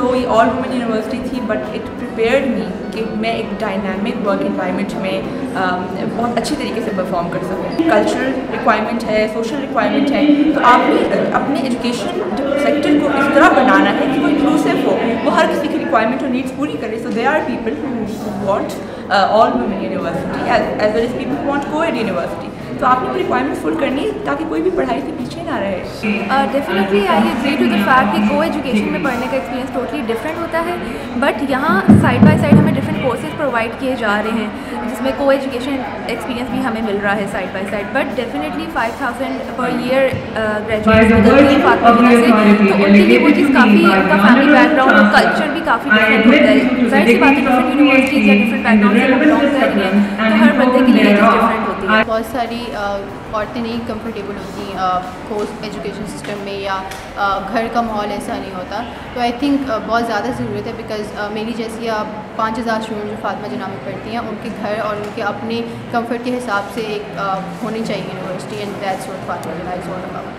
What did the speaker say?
दो ये all women university थी, बट इट प्रिपेयर्ड मी कि मैं एक डायनामिक वर्क इन्वायरमेंट में बहुत अच्छी तरीके से परफॉर्म कर सकूँ। कल्चरल रिक्वायरमेंट है, सोशल रिक्वायरमेंट है, तो आपने अपने एजुकेशन सेक्टर को इस तरह बनाना है कि वो इंक्लूसिव हो, वो हर किसी की रिक्वायरमेंट और नीड्स पूरी करे। So there are people who want all women university as well as people who want coed university. तो आपने वो रिक्वायरमेंट फुल करनी है ताकि कोई भी पढ़ाई से पीछे ना रहे। Definitely I agree to the fact कि को एजुकेशन में पढ़ने का एक्सपीरियंस टोटली डिफरेंट होता है, बट यहाँ साइड बाय साइड हमें डिफरेंट कोर्सेज प्रोवाइड किए जा रहे हैं जिसमें को एजुकेशन एक्सपीरियंस भी हमें मिल रहा है side by side. But definitely 5000 per year graduate निकलती है फातिमा से, तो उनके लिए वो चीज़ काफ़ी, उनका फैमिली बैकग्राउंड और कल्चर भी काफ़ी डिफरेंट होता है। जाहिर सी बात है, डिफरेंट यूनिवर्सिटीज़ या डिफरेंट बैकग्राउंड से बिलोंग कर रही हैं, तो हर बंदे के लिए ये चीज़ डिफरेंट होती है। बहुत सारी औरतें नहीं कंफर्टेबल होती पोस्ट एजुकेशन सिस्टम में, या घर का माहौल ऐसा नहीं होता। तो आई थिंक बहुत ज़्यादा ज़रूरत है, बिकॉज़ मेरी जैसी 5000 स्टूडेंट जो फातिमा जिन्ना में पढ़ती हैं, उनके घर और उनके अपने कंफर्ट के हिसाब से एक होनी चाहिए university, and that's what Fatima Jinnah is all about.